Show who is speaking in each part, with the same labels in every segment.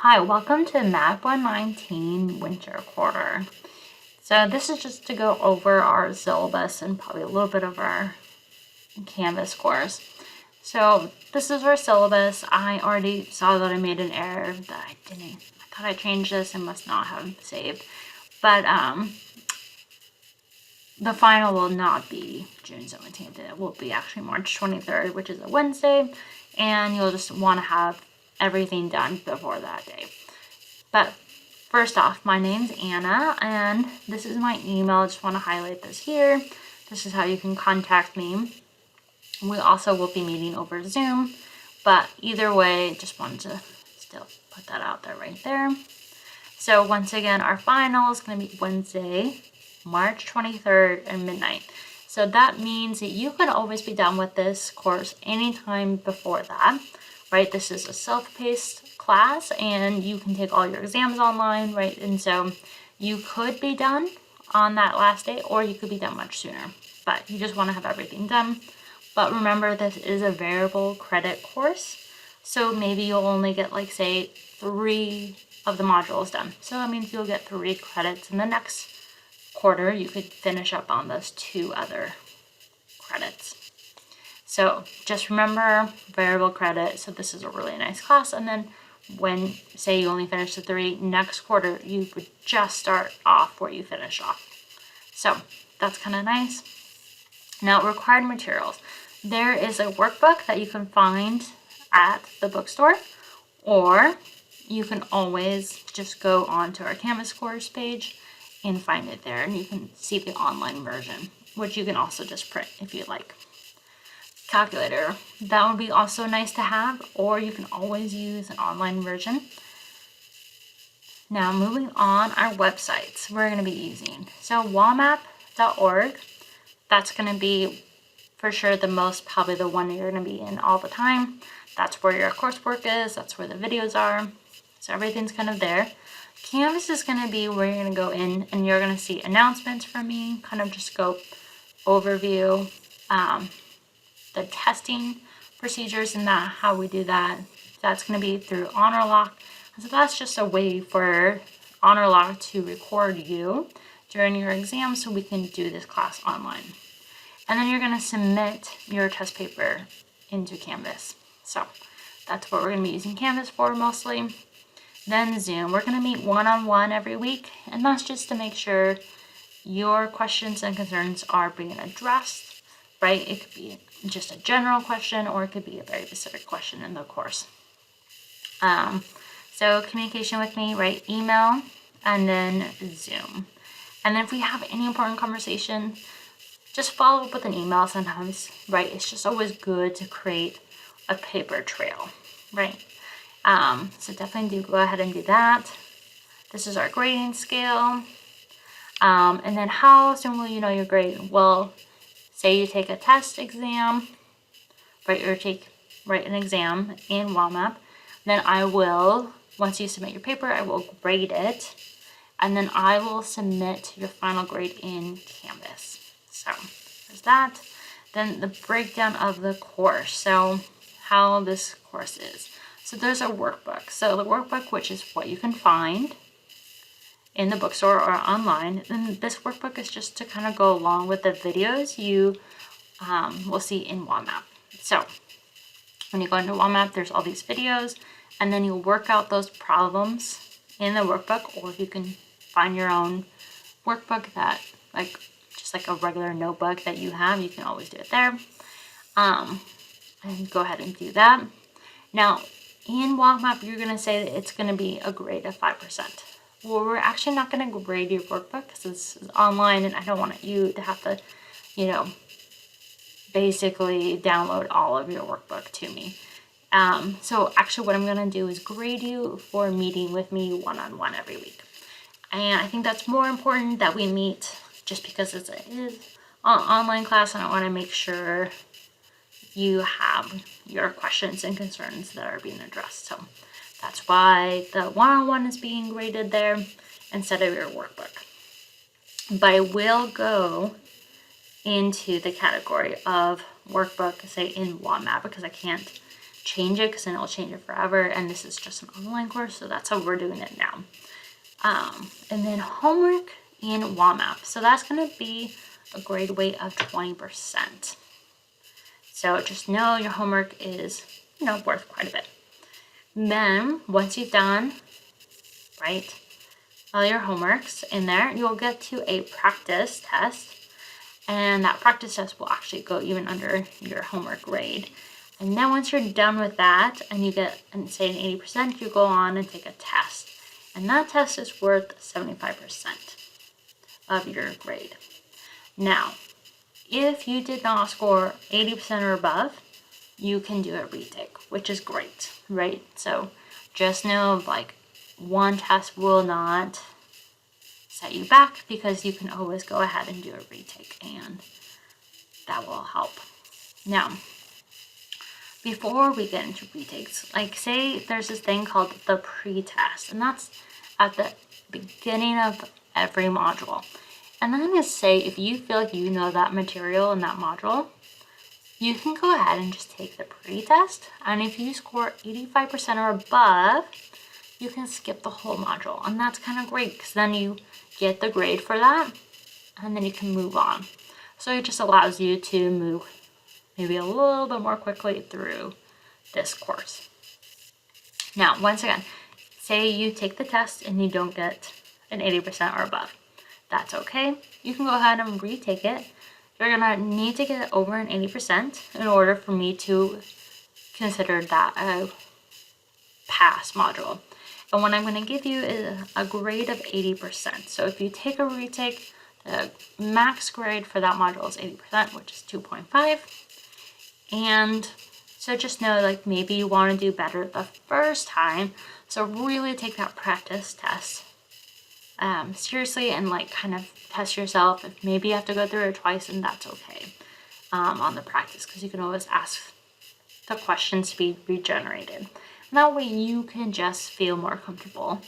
Speaker 1: Hi, welcome to Math 119 Winter Quarter. So this is just to go over our syllabus and probably a little bit of our Canvas course. So this is our syllabus. I already saw that I made an error that I thought I changed this and must not have saved. But the final will not be June 17th. It will be actually March 23rd, which is a Wednesday. And you'll just want to have everything done before that day. But first off, my name's Anna, and this is my email. I just want to highlight this here. This is how you can contact me. We also will be meeting over Zoom, but either way, just wanted to still put that out there right there. So once again, our final is going to be Wednesday, March 23rd at midnight. So that means that you can always be done with this course anytime before that, right? This is a self-paced class and you can take all your exams online, right? And so you could be done on that last day or you could be done much sooner, but you just want to have everything done. But remember, this is a variable credit course. So maybe you'll only get like say 3 of the modules done. So that means you'll get 3 credits in the next quarter. You could finish up on those 2 other credits. So just remember variable credit. So this is a really nice class. And then when say you only finish the 3, next quarter you would just start off where you finished off. So that's kind of nice. Now, required materials. There is a workbook that you can find at the bookstore, or you can always just go onto our Canvas course page and find it there, and you can see the online version, which you can also just print if you like. Calculator, that would be also nice to have, or you can always use an online version. Now moving on, our websites we're going to be using. So wamap.org, that's going to be for sure probably the one you're going to be in all the time. That's where your coursework is, that's where the videos are. So everything's kind of there. Canvas is going to be where you're going to go in and you're going to see announcements from me, kind of just go overview, the testing procedures and how we do that. That's going to be through HonorLock. So that's just a way for HonorLock to record you during your exam so we can do this class online. And then you're going to submit your test paper into Canvas. So that's what we're going to be using Canvas for mostly. Then Zoom. We're going to meet one-on-one every week, and that's just to make sure your questions and concerns are being addressed, right? It could be just a general question, or it could be a very specific question in the course. So communication with me, right? Email, and then Zoom. And then if we have any important conversation, just follow up with an email sometimes, right? It's just always good to create a paper trail, right? So definitely do go ahead and do that. This is our grading scale. And then how soon will you know your grade? Well, say you take a test exam, right, or write an exam in WAMAP, then I will, once you submit your paper, I will grade it, and then I will submit your final grade in Canvas. So there's that. Then the breakdown of the course. So how this course is. So there's a workbook. So the workbook, which is what you can find in the bookstore or online. And this workbook is just to kind of go along with the videos you will see in WAMAP. So when you go into WAMAP, there's all these videos, and then you work out those problems in the workbook, or you can find your own workbook that, just like a regular notebook that you have, you can always do it there. And go ahead and do that. Now, in WAMAP, you're going to say that it's going to be a grade of 5%. Well, we're actually not going to grade your workbook because this is online and I don't want you to have to, basically download all of your workbook to me. So actually what I'm going to do is grade you for meeting with me one-on-one every week. And I think that's more important that we meet just because it is an online class and I want to make sure you have your questions and concerns that are being addressed. So that's why the one-on-one is being graded there instead of your workbook. But I will go into the category of workbook, say in WAMAP, because I can't change it because then it'll change it forever. And this is just an online course, so that's how we're doing it now. And then homework in WAMAP. So that's going to be a grade weight of 20%. So just know your homework is, worth quite a bit. Then once you've done, right, all your homeworks in there, you'll get to a practice test. And that practice test will actually go even under your homework grade. And then once you're done with that and you get, say, an 80%, you go on and take a test. And that test is worth 75% of your grade. Now, if you did not score 80% or above, you can do a retake, which is great, right? So just know, like, one test will not set you back because you can always go ahead and do a retake, and that will help. Now, before we get into retakes, like, say there's this thing called the pre-test, and that's at the beginning of every module. And I'm going to say, if you feel like you know that material in that module, you can go ahead and just take the pre-test. And if you score 85% or above, you can skip the whole module. And that's kind of great because then you get the grade for that and then you can move on. So it just allows you to move maybe a little bit more quickly through this course. Now, once again, say you take the test and you don't get an 80% or above. That's okay. You can go ahead and retake it. You're going to need to get over an 80% in order for me to consider that a pass module. And what I'm going to give you is a grade of 80%. So if you take a retake, the max grade for that module is 80%, which is 2.5. And so just know, like, maybe you want to do better the first time. So really take that practice test seriously and, like, kind of test yourself. If maybe you have to go through it twice, and that's okay on the practice, because you can always ask the questions to be regenerated. And that way you can just feel more comfortable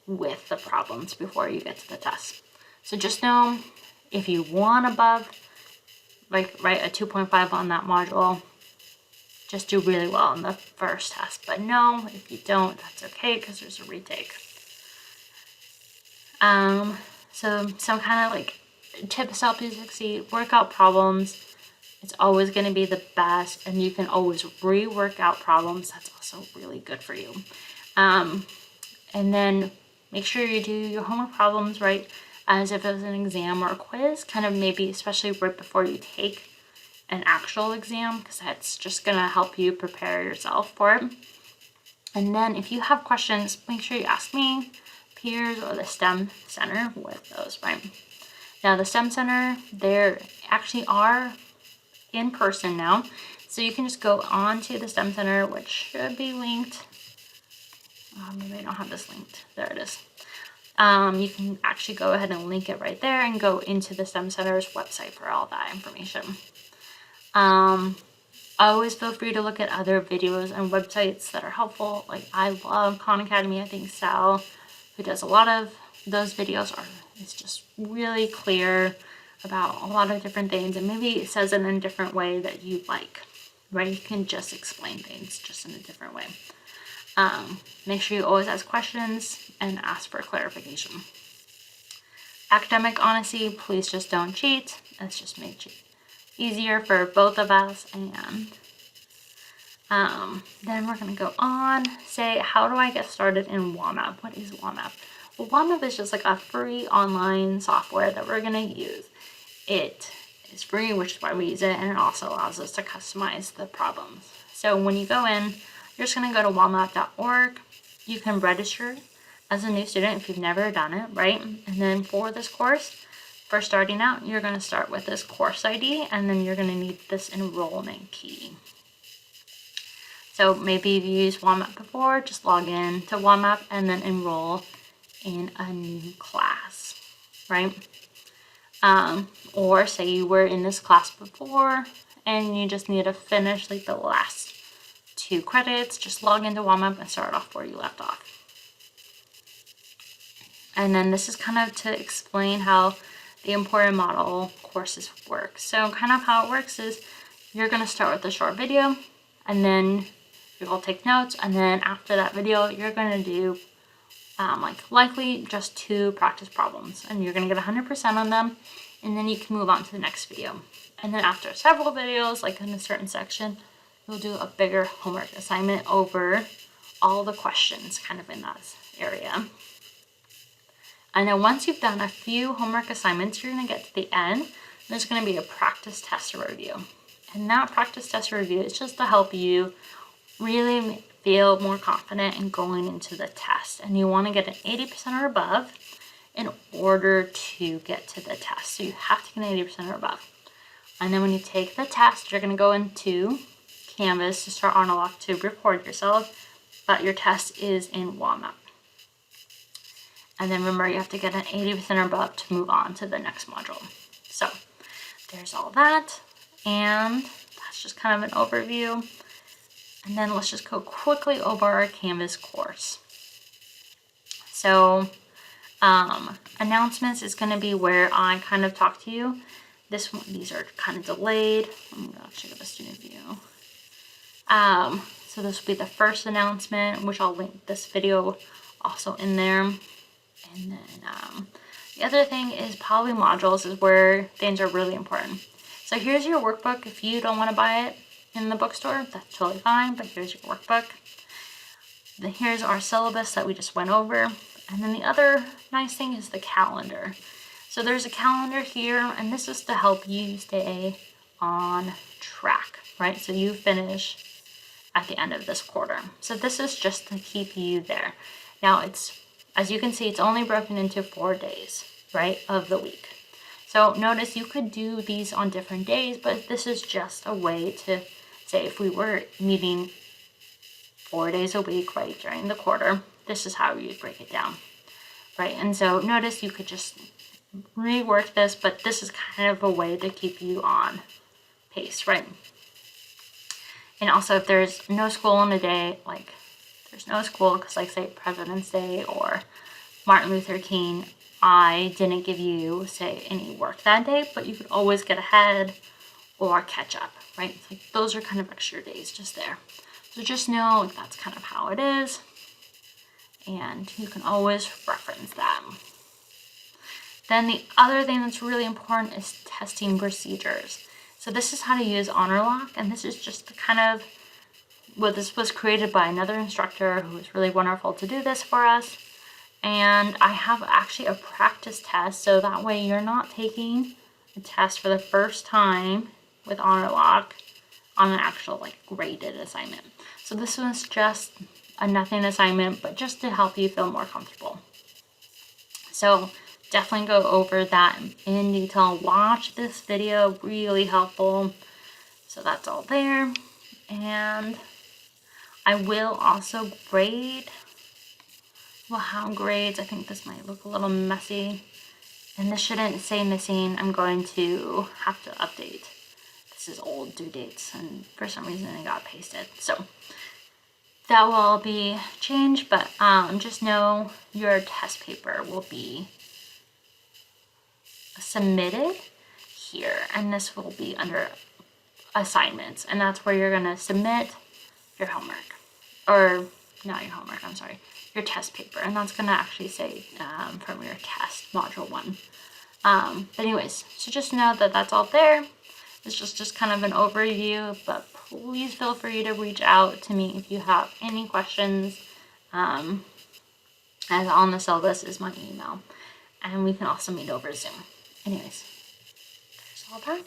Speaker 1: with the problems before you get to the test. So just know, if you want above, like, write a 2.5 on that module, just do really well on the first test. But no, if you don't, that's okay because there's a retake. So some kind of, like, tips to help you succeed: workout problems. It's always going to be the best, and you can always rework out problems. That's also really good for you. And then make sure you do your homework problems, right, as if it was an exam or a quiz, kind of maybe especially right before you take an actual exam, because that's just going to help you prepare yourself for it. And then if you have questions, make sure you ask me, peers, or the STEM Center with those, right? Now, the STEM Center, they actually are in person now. So you can just go on to the STEM Center, which should be linked. Maybe I don't have this linked. There it is. You can actually go ahead and link it right there and go into the STEM Center's website for all that information. Always feel free to look at other videos and websites that are helpful. Like, I love Khan Academy. I think Sal, who does a lot of those videos, is just really clear about a lot of different things, and maybe it says it in a different way that you like, right? You can just explain things just in a different way. Make sure you always ask questions and ask for clarification. Academic honesty, please just don't cheat. Let's just make it easier for both of us. And then we're going to go on, say, how do I get started in WAMAP? What is WAMAP? Well, WAMAP is just like a free online software that we're going to use. It is free, which is why we use it, and it also allows us to customize the problems. So when you go in, you're just going to go to wamap.org. You can register as a new student if you've never done it, right? And then for this course, for starting out, you're going to start with this course ID, and then you're going to need this enrollment key. So maybe you've used WAMAP before, just log in to WAMAP and then enroll in a new class, right? Or say you were in this class before and you just need to finish, like, the last 2 credits, just log into WAMAP and start off where you left off. And then this is kind of to explain how the important model courses work. So kind of how it works is you're going to start with a short video, and then You'll take notes, and then after that video, you're going to do likely just 2 practice problems, and you're going to get 100% on them, and then you can move on to the next video. And then after several videos, like in a certain section, you'll do a bigger homework assignment over all the questions kind of in that area. And then once you've done a few homework assignments, you're going to get to the end. There's going to be a practice test review. And that practice test review is just to help you really feel more confident in going into the test. And you want to get an 80% or above in order to get to the test. So you have to get an 80% or above. And then when you take the test, you're going to go into Canvas to start on a lock to record yourself, but your test is in Walnut. And then remember, you have to get an 80% or above to move on to the next module. So there's all that, and that's just kind of an overview. And then let's just go quickly over our Canvas course. So announcements is going to be where I kind of talk to you. These are kind of delayed. I'm going to actually go to student view. So this will be the first announcement, which I'll link this video also in there. And then the other thing is probably modules is where things are really important. So here's your workbook. If you don't want to buy it in the bookstore, that's totally fine, but here's your workbook. Then here's our syllabus that we just went over. And then the other nice thing is the calendar. So there's a calendar here, and this is to help you stay on track, right? So you finish at the end of this quarter. So this is just to keep you there. Now it's, as you can see, it's only broken into 4 days, right, of the week. So notice you could do these on different days, but this is just a way to say if we were meeting 4 days a week, right, during the quarter, this is how you'd break it down, right? And so notice you could just rework this, but this is kind of a way to keep you on pace, right? And also if there's no school in a day, like there's no school because like say President's Day or Martin Luther King, I didn't give you say any work that day, but you could always get ahead or catch up, right? It's like those are kind of extra days just there. So just know like that's kind of how it is, and you can always reference that. Then the other thing that's really important is testing procedures. So this is how to use HonorLock, and this is just the kind of, well, this was created by another instructor who was really wonderful to do this for us. And I have actually a practice test, so that way you're not taking a test for the first time with HonorLock on an actual like graded assignment. So this was just a nothing assignment, but just to help you feel more comfortable. So definitely go over that in detail. Watch this video, really helpful. So that's all there. And I will also grade. Well, how grades, I think this might look a little messy. And this shouldn't say missing. I'm going to have to update. This is old due dates, and for some reason it got pasted. So that will all be changed, but just know your test paper will be submitted here, and this will be under assignments, and that's where you're going to submit your homework, or not your homework, I'm sorry, your test paper, and that's going to actually say from your test module 1. But anyways, so just know that that's all there. It's just kind of an overview, but please feel free to reach out to me if you have any questions. And on the syllabus is my email, and we can also meet over Zoom. Anyways, there's all that.